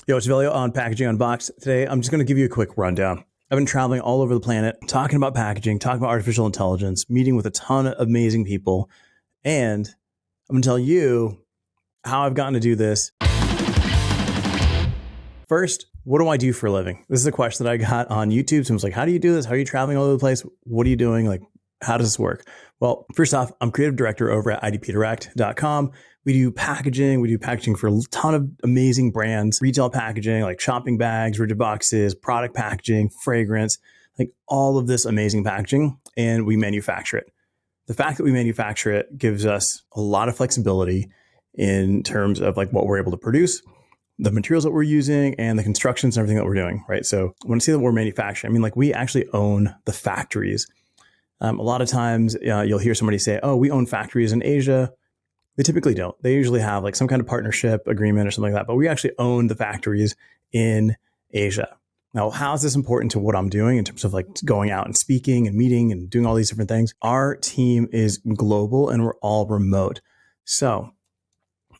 Yo, it's Evelio on Packaging Unboxed. Today, I'm just going to give you a quick rundown. I've been traveling all over the planet, talking about packaging, talking about artificial intelligence, meeting with a ton of amazing people, and I'm going to tell you how I've gotten to do this. First, what do I do for a living? This is a question that I got on YouTube. Someone's like, how do you do this? How are you traveling all over the place? What are you doing? Like, how does this work? Well, first off, I'm creative director over at idpdirect.com. We do packaging for a ton of amazing brands, retail packaging, like shopping bags, rigid boxes, product packaging, fragrance, like all of this amazing packaging, and we manufacture it. The fact that we manufacture it gives us a lot of flexibility in terms of like what we're able to produce, the materials that we're using, and the constructions and everything that we're doing, right? So when I say that we're manufacturing, I mean, like we actually own the factories. A lot of times you'll hear somebody say, oh, we own factories in Asia. They typically don't. They usually have like some kind of partnership agreement or something like that, but we actually own the factories in Asia. Now, how is this important to what I'm doing in terms of like going out and speaking and meeting and doing all these different things? Our team is global and we're all remote. So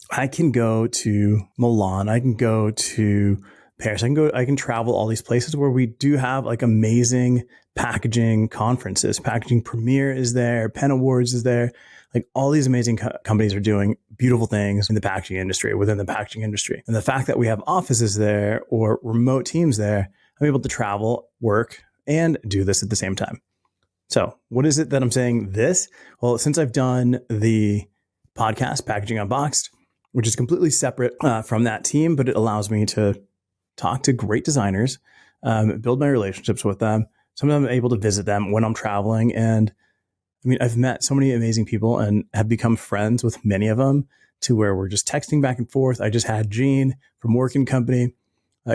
I can go to Milan, I can go to Paris, I can travel all these places where we do have like amazing packaging conferences. Packaging Premiere is there, Pen Awards is there. Like all these amazing companies are doing beautiful things in the packaging industry, within the packaging industry. And the fact that we have offices there or remote teams there, I'm able to travel, work, and do this at the same time. So what is it that I'm saying this? Well, since I've done the podcast, Packaging Unboxed, which is completely separate from that team, but it allows me to talk to great designers, build my relationships with them. Sometimes I'm able to visit them when I'm traveling. And I mean, I've met so many amazing people and have become friends with many of them to where we're just texting back and forth. I just had Gene from Working Company.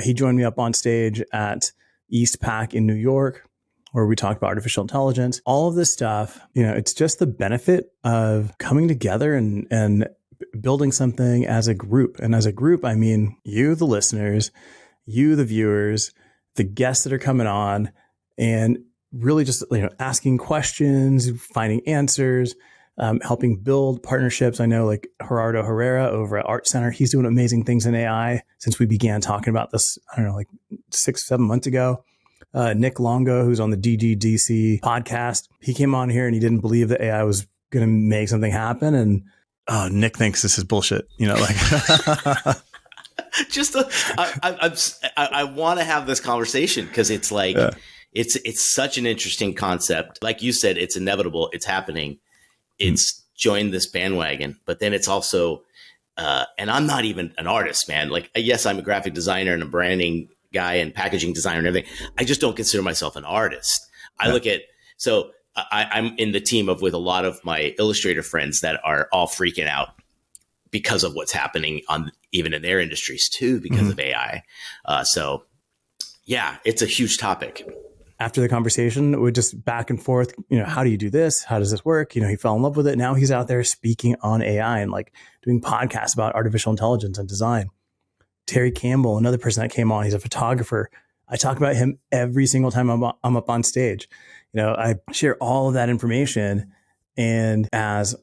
He joined me up on stage at East Pack in New York, where we talked about artificial intelligence. All of this stuff, you know, it's just the benefit of coming together and building something as a group. And as a group, I mean, you, the listeners, you, the viewers, the guests that are coming on, and really just, you know, asking questions, finding answers, helping build partnerships. I know like Gerardo Herrera over at Art Center, he's doing amazing things in AI since we began talking about this, I don't know, like 6-7 months ago. Nick Longo, who's on the DGDC podcast, he came on here and he didn't believe that AI was going to make something happen. And Nick thinks this is bullshit, you know, like I want to have this conversation because it's like, it's such an interesting concept. Like you said, it's inevitable. It's happening. It's joined this bandwagon, but then it's also, and I'm not even an artist, man. Like, yes, I'm a graphic designer and a branding guy and packaging designer and everything. I just don't consider myself an artist. I look at, so I'm in the team with a lot of my illustrator friends that are all freaking out because of what's happening even in their industries too, because of AI. So yeah, it's a huge topic. After the conversation, we just back and forth, you know, how do you do this? How does this work? You know, he fell in love with it. Now he's out there speaking on AI and like doing podcasts about artificial intelligence and design. Terry Campbell, another person that came on, he's a photographer. I talk about him every single time I'm up on stage. You know, I share all of that information. And as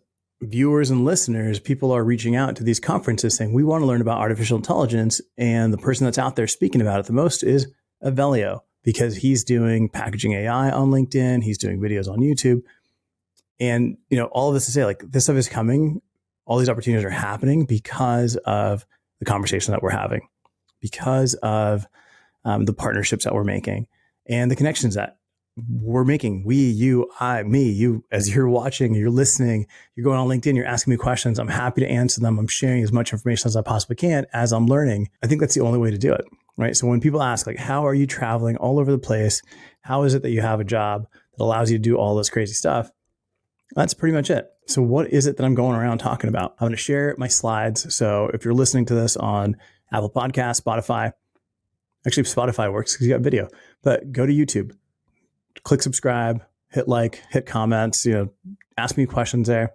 viewers and listeners, people are reaching out to these conferences saying, we want to learn about artificial intelligence. And the person that's out there speaking about it the most is Evelio, because he's doing packaging AI on LinkedIn. He's doing videos on YouTube. And, you know, all of this to say, like, this stuff is coming. All these opportunities are happening because of the conversation that we're having, because of the partnerships that we're making and the connections that we're making. We, you, I, me, you, as you're watching, you're listening, you're going on LinkedIn, you're asking me questions. I'm happy to answer them. I'm sharing as much information as I possibly can as I'm learning. I think that's the only way to do it. Right. So when people ask, like, how are you traveling all over the place? How is it that you have a job that allows you to do all this crazy stuff? That's pretty much it. So what is it that I'm going around talking about? I'm going to share my slides. So if you're listening to this on Apple Podcasts, Spotify, actually Spotify works because you got video, but go to YouTube, click subscribe, hit like, hit comments, you know, ask me questions there.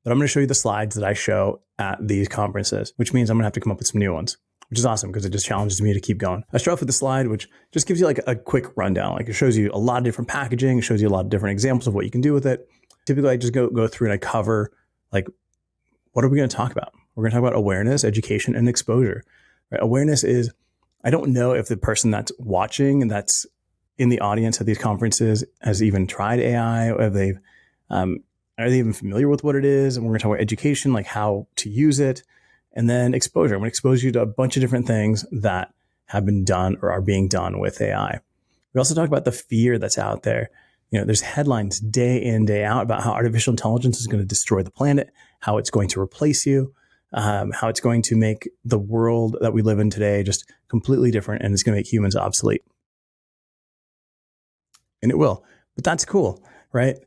But I'm going to show you the slides that I show at these conferences, which means I'm going to have to come up with some new ones, which is awesome because it just challenges me to keep going. I start off with the slide, which just gives you like a quick rundown. Like it shows you a lot of different packaging, it shows you a lot of different examples of what you can do with it. Typically, I just go through and I cover, like, what are we going to talk about? We're going to talk about awareness, education, and exposure. Right? Awareness is I don't know if the person that's watching and that's in the audience at these conferences has even tried AI, or have they, are they even familiar with what it is? And we're going to talk about education, like how to use it, and then exposure. I'm going to expose you to a bunch of different things that have been done or are being done with AI. We also talk about the fear that's out there. There's headlines day in, day out about how artificial intelligence is going to destroy the planet, how it's going to replace you, how it's going to make the world that we live in today just completely different, and it's going to make humans obsolete. And it will, but that's cool, right?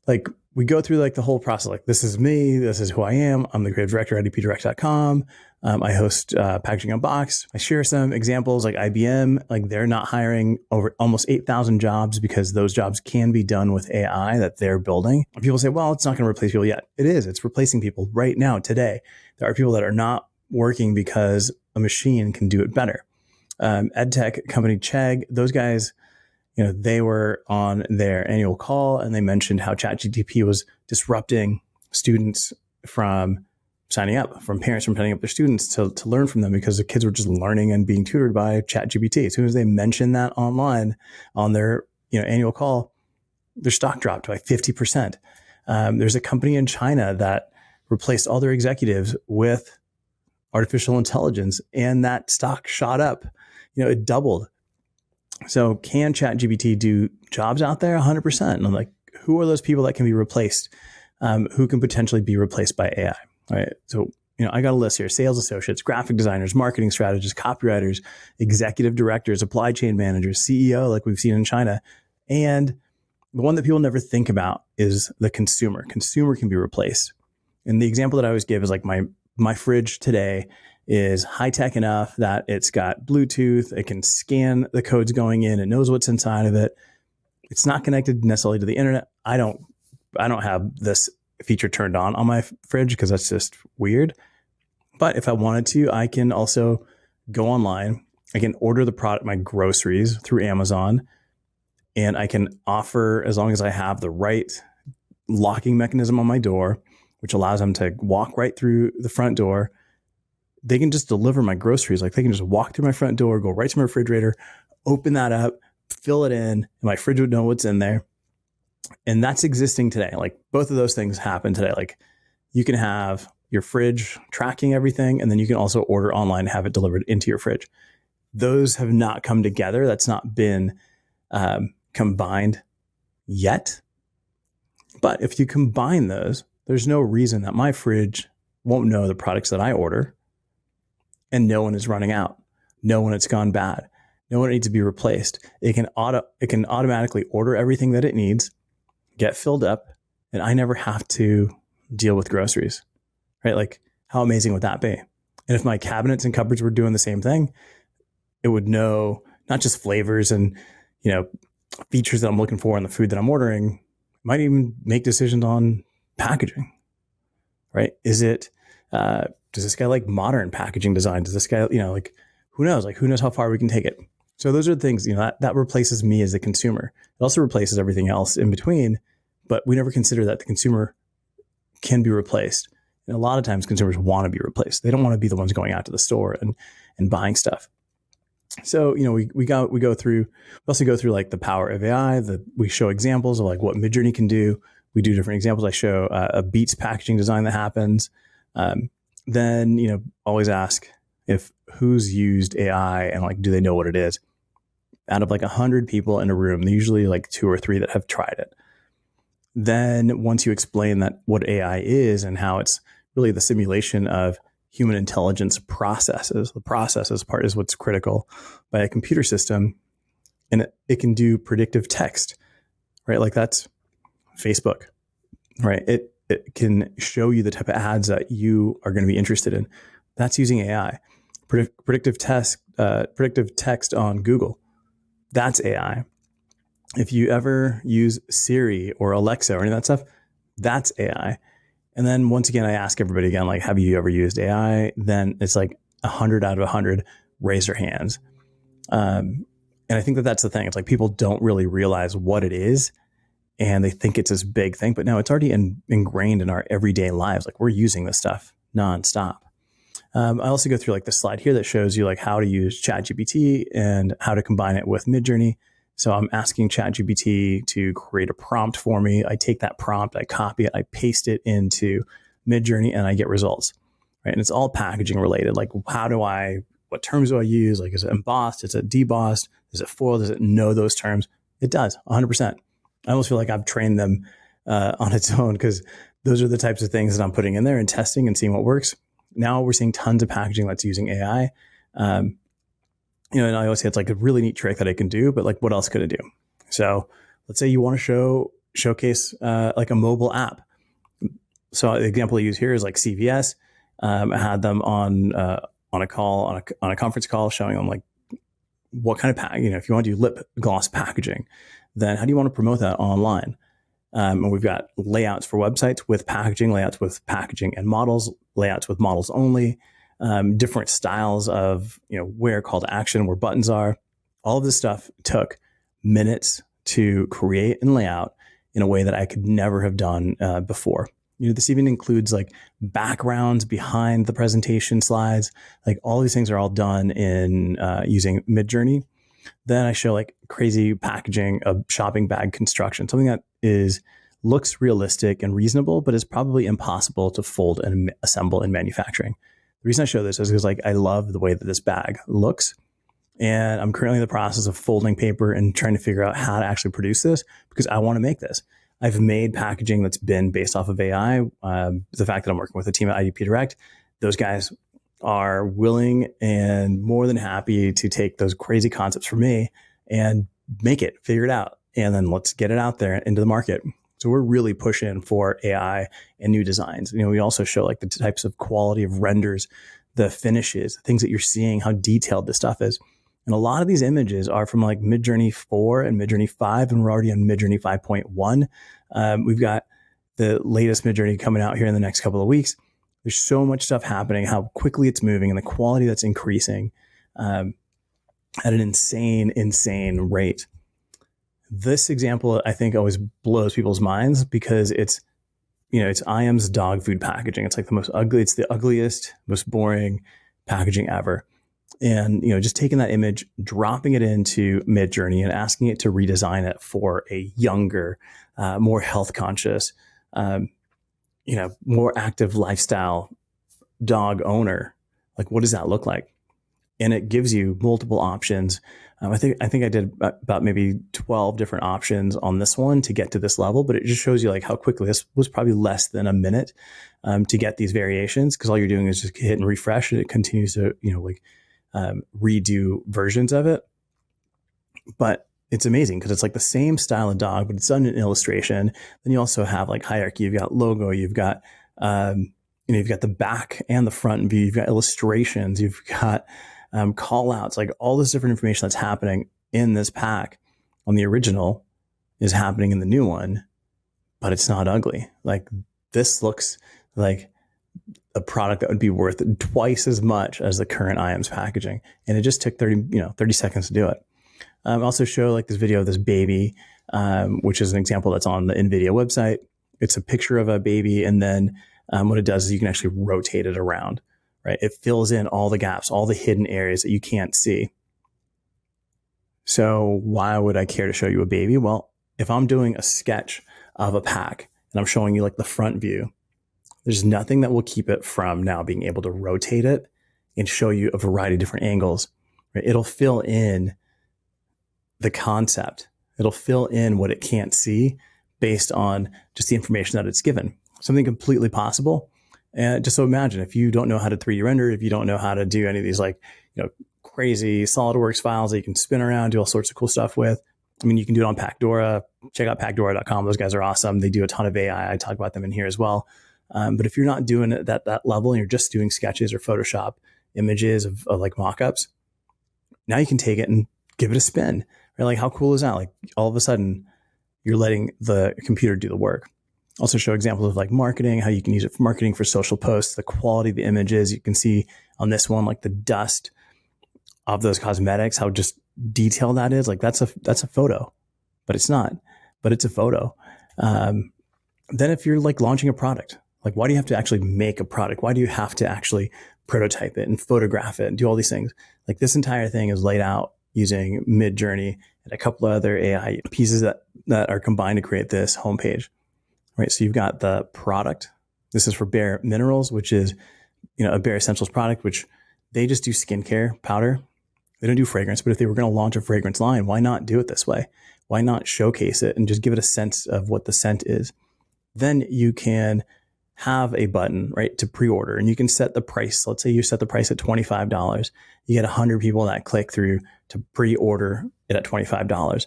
Like, we go through like the whole process. Like, this is me. This is who I am. I'm the creative director at idpdirect.com. I host Packaging Unboxed. I share some examples like IBM, like they're not hiring over almost 8,000 jobs because those jobs can be done with AI that they're building. And people say, well, it's not going to replace people yet. It is. It's replacing people right now, today. There are people that are not working because a machine can do it better. EdTech company Chegg, those guys, they were on their annual call and they mentioned how ChatGPT was disrupting students from signing up, from parents from signing up their students to learn from them, because the kids were just learning and being tutored by ChatGPT. As soon as they mentioned that online on their annual call, their stock dropped by 50%. There's a company in China that replaced all their executives with artificial intelligence, and that stock shot up. It doubled. So can ChatGPT do jobs out there? 100%. And I'm like, who are those people that can be replaced? Who can potentially be replaced by AI? Right. So, I got a list here: sales associates, graphic designers, marketing strategists, copywriters, executive directors, supply chain managers, CEO, like we've seen in China. And the one that people never think about is the consumer. Consumer can be replaced. And the example that I always give is like my fridge today is high tech enough that it's got Bluetooth. It can scan the codes going in. It knows what's inside of it. It's not connected necessarily to the internet. I don't have this feature turned on my fridge because that's just weird. But if I wanted to, I can also go online. I can order the product, my groceries, through Amazon, and I can offer, as long as I have the right locking mechanism on my door, which allows them to walk right through the front door. They can just deliver my groceries. Like, they can just walk through my front door, go right to my refrigerator, open that up, fill it in, and my fridge would know what's in there. And that's existing today. Like, both of those things happen today. Like, you can have your fridge tracking everything, and then you can also order online and have it delivered into your fridge. Those have not come together. That's not been combined yet. But if you combine those, there's no reason that my fridge won't know the products that I order and know when it's running out, know when it's gone bad, know when it needs to be replaced. It can automatically order everything that it needs, get filled up, and I never have to deal with groceries, right? Like, how amazing would that be? And if my cabinets and cupboards were doing the same thing, it would know not just flavors and, features that I'm looking for in the food that I'm ordering. It might even make decisions on packaging, right? Is it, does this guy like modern packaging design? Does this guy, who knows? Like, who knows how far we can take it? So those are the things, that replaces me as a consumer. It also replaces everything else in between, but we never consider that the consumer can be replaced. And a lot of times consumers want to be replaced. They don't want to be the ones going out to the store and buying stuff. So, we also go through like the power of AI, we show examples of like what midjourney can do. We do different examples. I show a Beats packaging design that happens. Then, always ask if who's used AI and like, do they know what it is? Out of like 100 people in a room, usually like 2 or 3 that have tried it. Then once you explain that what AI is and how it's really the simulation of human intelligence processes, the processes part is what's critical by a computer system, and it can do predictive text, right? Like, that's Facebook, right? It can show you the type of ads that you are going to be interested in. That's using AI. Predictive text on Google, that's AI. If you ever use Siri or Alexa or any of that stuff, that's AI. And then once again, I ask everybody again, like, have you ever used AI? Then it's like 100 out of 100 raise their hands. And I think that's the thing. It's like, people don't really realize what it is, and they think it's this big thing, but no, it's already ingrained in our everyday lives. Like, we're using this stuff nonstop. I also go through like the slide here that shows you like how to use ChatGPT and how to combine it with Midjourney. So I'm asking ChatGPT to create a prompt for me. I take that prompt, I copy it, I paste it into Midjourney, and I get results. Right, and it's all packaging related. Like, what terms do I use? Like, is it embossed? Is it debossed? Is it foiled? Does it know those terms? It does, 100%. I almost feel like I've trained them on its own, because those are the types of things that I'm putting in there and testing and seeing what works. Now we're seeing tons of packaging that's using AI. And I always say it's like a really neat trick that I can do, but like, what else could it do? So let's say you want to showcase like a mobile app. So the example I use here is like CVS. I had them on a call, on a conference call, showing them like what kind of if you want to do lip gloss packaging, then how do you want to promote that online? And we've got layouts for websites with packaging, layouts with packaging and models, layouts with models only, different styles of, where call to action, where buttons are. All of this stuff took minutes to create and lay out in a way that I could never have done before. This even includes like backgrounds behind the presentation slides. Like, all these things are all done in using Midjourney. Then I show like crazy packaging of shopping bag construction, something that looks realistic and reasonable, but is probably impossible to fold and assemble in manufacturing. The reason I show this is because like I love the way that this bag looks, and I'm currently in the process of folding paper and trying to figure out how to actually produce this, because I want to make this. I've made packaging that's been based off of AI. The fact that I'm working with a team at IDP Direct, those guys are willing and more than happy to take those crazy concepts from me and make it, figure it out, and then let's get it out there into the market. So we're really pushing for AI and new designs. We also show like the types of quality of renders, the finishes, the things that you're seeing, how detailed this stuff is. And a lot of these images are from like Midjourney 4 and Midjourney 5, and we're already on Midjourney 5.1. We've got the latest Midjourney coming out here in the next couple of weeks. There's so much stuff happening, how quickly it's moving, and the quality that's increasing at an insane rate. This example, I think, always blows people's minds, because it's IAM's dog food packaging. It's like it's the ugliest, most boring packaging ever. And, just taking that image, dropping it into Midjourney and asking it to redesign it for a younger, more health conscious, more active lifestyle dog owner. Like, what does that look like? And it gives you multiple options. I think I did about maybe 12 different options on this one to get to this level, but it just shows you like how quickly. This was probably less than a minute to get these variations, because all you're doing is just hit and refresh, and it continues to redo versions of it. But it's amazing, because it's like the same style of dog, but it's done in illustration. Then you also have like hierarchy. You've got logo. You've got you've got the back and the front view. You've got illustrations. You've got call outs, like all this different information that's happening in this pack on the original is happening in the new one, but it's not ugly. Like, this looks like a product that would be worth twice as much as the current IAM's packaging. And it just took 30 seconds to do it. Also show like this video of this baby, which is an example that's on the NVIDIA website. It's a picture of a baby. And then what it does is you can actually rotate it around. Right? It fills in all the gaps, all the hidden areas that you can't see. So why would I care to show you a baby? Well, if I'm doing a sketch of a pack and I'm showing you like the front view, there's nothing that will keep it from now being able to rotate it and show you a variety of different angles. Right? It'll fill in the concept. It'll fill in what it can't see based on just the information that it's given. Something completely possible. And just so imagine, if you don't know how to 3D render, if you don't know how to do any of these crazy SolidWorks files that you can spin around, do all sorts of cool stuff with. I mean, you can do it on Pacdora. Check out Pacdora.com. Those guys are awesome. They do a ton of AI. I talk about them in here as well. But if you're not doing it at that level and you're just doing sketches or Photoshop images of like mockups, now you can take it and give it a spin. Right? Like, how cool is that? Like, all of a sudden, you're letting the computer do the work. Also show examples of like marketing, how you can use it for marketing, for social posts, the quality of the images. You can see on this one, like the dust of those cosmetics, how just detailed that is. Like, that's a photo, but it's not, but it's a photo. Then if you're like launching a product, like, why do you have to actually make a product? Why do you have to actually prototype it and photograph it and do all these things. Like this entire thing is laid out using midjourney and a couple of other AI pieces that are combined to create this homepage, right? So you've got the product. This is for Bare Minerals, which is, a Bare Essentials product, which they just do skincare powder. They don't do fragrance, but if they were going to launch a fragrance line, why not do it this way? Why not showcase it and just give it a sense of what the scent is? Then you can have a button, right, to pre-order, and you can set the price. Let's say you set the price at $25. You get 100 people that click through to pre-order it at $25.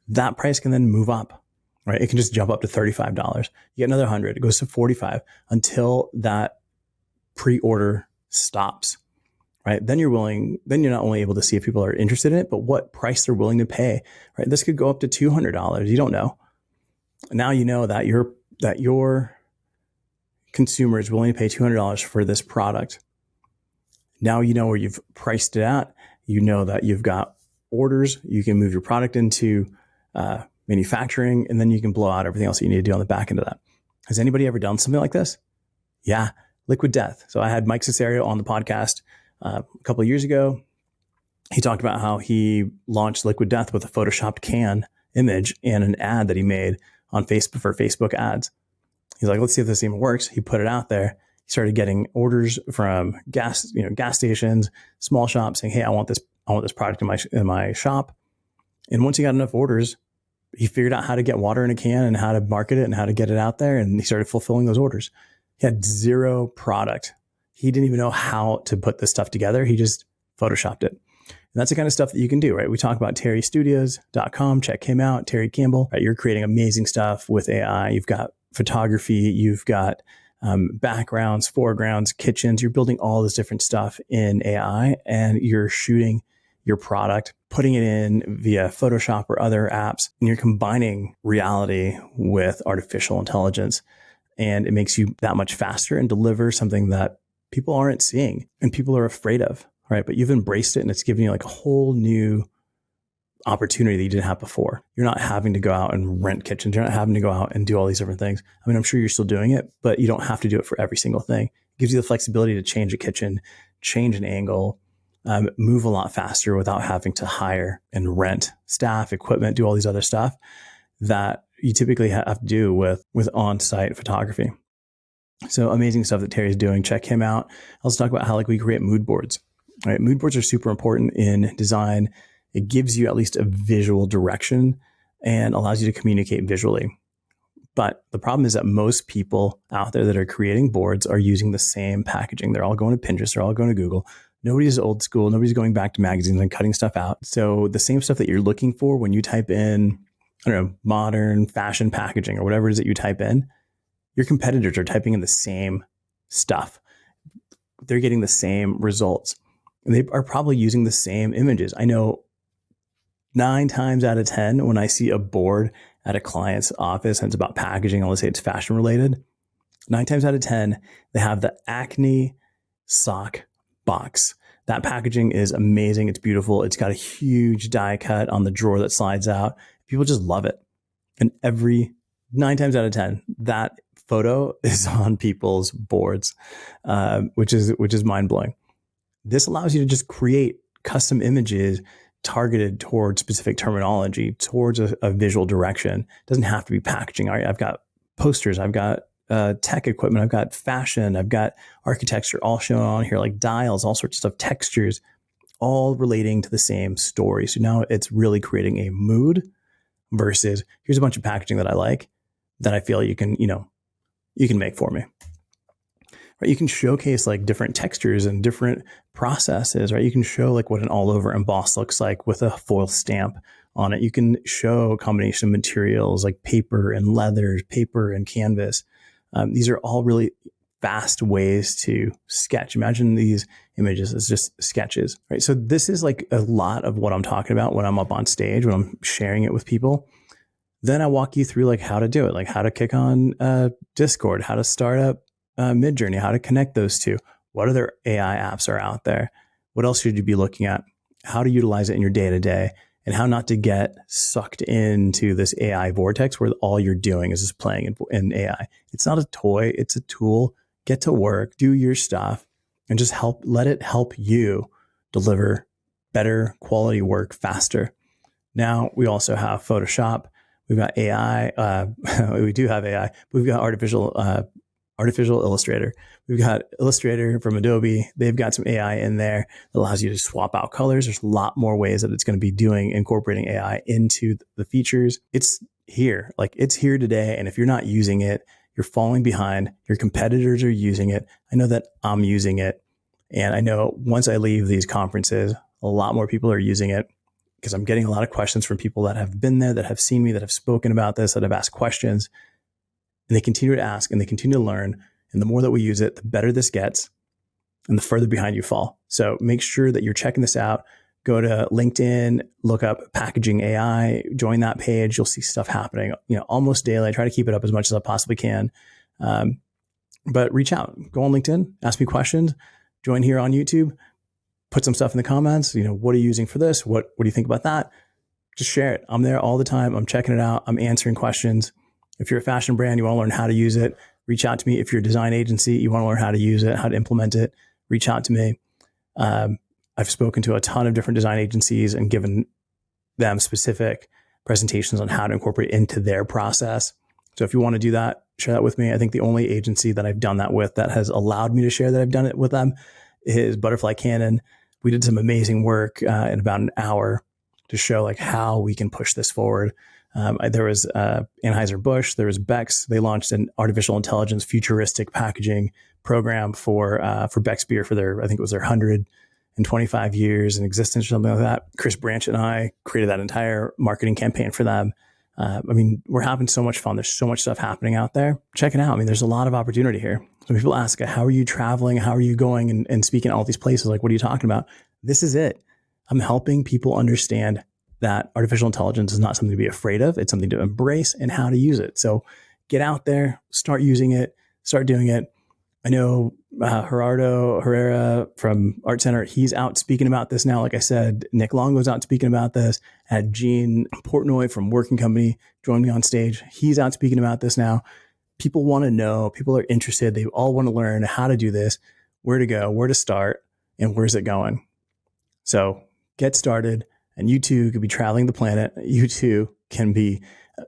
That price can then move up, right? It can just jump up to $35. You get another 100. It goes to $45 until that pre-order stops, right? Then you're not only able to see if people are interested in it, but what price they're willing to pay, right? This could go up to $200. You don't know. Now you know that your consumer is willing to pay $200 for this product. Now you know where you've priced it at. You know that you've got orders. You can move your product into manufacturing, and then you can blow out everything else that you need to do on the back end of that. Has anybody ever done something like this? Yeah, Liquid Death. So I had Mike Cesario on the podcast a couple of years ago. He talked about how he launched Liquid Death with a photoshopped can image and an ad that he made on Facebook for Facebook ads. He's like, let's see if this even works. He put it out there. He started getting orders from gas stations, small shops saying, hey, I want this product in my shop. And once he got enough orders, he figured out how to get water in a can and how to market it and how to get it out there. And he started fulfilling those orders. He had zero product. He didn't even know how to put this stuff together. He just photoshopped it. And that's the kind of stuff that you can do, right? We talk about terrystudios.com. Check him out, Terry Campbell. Right? You're creating amazing stuff with AI. You've got photography. You've got backgrounds, foregrounds, kitchens. You're building all this different stuff in AI, and you're shooting your product, putting it in via Photoshop or other apps, and you're combining reality with artificial intelligence. And it makes you that much faster and deliver something that people aren't seeing and people are afraid of, right? But you've embraced it, and it's giving you like a whole new opportunity that you didn't have before. You're not having to go out and rent kitchens. You're not having to go out and do all these different things. I mean, I'm sure you're still doing it, but you don't have to do it for every single thing. It gives you the flexibility to change a kitchen, change an angle, move a lot faster without having to hire and rent staff, equipment, do all these other stuff that you typically have to do with on-site photography. So amazing stuff that Terry's doing. Check him out. Let's talk about how we create mood boards. Right? Mood boards are super important in design. It gives you at least a visual direction and allows you to communicate visually. But the problem is that most people out there that are creating boards are using the same packaging. They're all going to Pinterest. They're all going to Google. Nobody's old school. Nobody's going back to magazines and cutting stuff out. So the same stuff that you're looking for when you type in, modern fashion packaging or whatever it is that you type in, your competitors are typing in the same stuff. They're getting the same results. And they are probably using the same images. I know 9 times out of 10, when I see a board at a client's office and it's about packaging, and let's say it's fashion related, 9 times out of 10, they have the Acne sock box. That packaging is amazing. It's beautiful. It's got a huge die cut on the drawer that slides out. People just love it. And 9 times out of 10, that photo is on people's boards, which is mind blowing. This allows you to just create custom images targeted towards specific terminology, towards a visual direction. It doesn't have to be packaging. I've got posters, I've got tech equipment, I've got fashion, I've got architecture all shown on here, like dials, all sorts of stuff, textures, all relating to the same story. So now it's really creating a mood versus here's a bunch of packaging that I like that I feel you can make for me. Right? You can showcase different textures and different processes, right? You can show what an all over emboss looks like with a foil stamp on it. You can show a combination of materials like paper and leather, paper and canvas. These are all really fast ways to sketch. Imagine these images as just sketches, right? So this is a lot of what I'm talking about when I'm up on stage, when I'm sharing it with people. Then I walk you through how to do it, how to kick on Discord, how to start up midjourney, how to connect those two. What other AI apps are out there? What else should you be looking at? How to utilize it in your day-to-day, and how not to get sucked into this AI vortex where all you're doing is just playing in AI. It's not a toy. It's a tool. Get to work, do your stuff, and just let it help you deliver better quality work faster. Now we also have Photoshop. We've got AI. We do have AI. We've got artificial Illustrator. We've got Illustrator from Adobe. They've got some AI in there that allows you to swap out colors. There's a lot more ways that it's going to be incorporating AI into the features. It's here. It's here today. And if you're not using it, you're falling behind. Your competitors are using it. I know that I'm using it. And I know once I leave these conferences, a lot more people are using it, because I'm getting a lot of questions from people that have been there, that have seen me, that have spoken about this, that have asked questions. And they continue to ask and they continue to learn. And the more that we use it, the better this gets and the further behind you fall. So make sure that you're checking this out. Go to LinkedIn, look up Packaging AI, join that page. You'll see stuff happening, almost daily. I try to keep it up as much as I possibly can. But reach out, go on LinkedIn, ask me questions, join here on YouTube, put some stuff in the comments. What are you using for this? What do you think about that? Just share it. I'm there all the time. I'm checking it out. I'm answering questions. If you're a fashion brand, you want to learn how to use it, reach out to me. If you're a design agency, you want to learn how to use it, how to implement it, reach out to me. I've spoken to a ton of different design agencies and given them specific presentations on how to incorporate into their process. So if you want to do that, share that with me. I think the only agency that I've done that with that has allowed me to share that I've done it with them is Butterfly Cannon. We did some amazing work in about an hour to show how we can push this forward. There was Anheuser-Busch, there was Beck's. They launched an artificial intelligence futuristic packaging program for Beck's beer for their 125 years in existence or something like that. Chris Branch and I created that entire marketing campaign for them. We're having so much fun. There's so much stuff happening out there. Check it out. There's a lot of opportunity here. So people ask, how are you traveling? How are you going and speaking at all these places? What are you talking about? This is it. I'm helping people understand that artificial intelligence is not something to be afraid of. It's something to embrace and how to use it. So get out there, start using it, start doing it. I know Gerardo Herrera from Art Center, he's out speaking about this now. Like I said, Nick Longo's out speaking about this. I had Gene Portnoy from Working Company join me on stage. He's out speaking about this now. People want to know, people are interested. They all want to learn how to do this, where to go, where to start, and where's it going. So get started. And you too could be traveling the planet. You too can be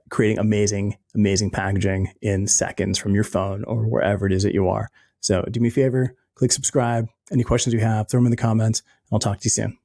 creating amazing, amazing packaging in seconds from your phone or wherever it is that you are. So do me a favor, click subscribe. Any questions you have, throw them in the comments. I'll talk to you soon.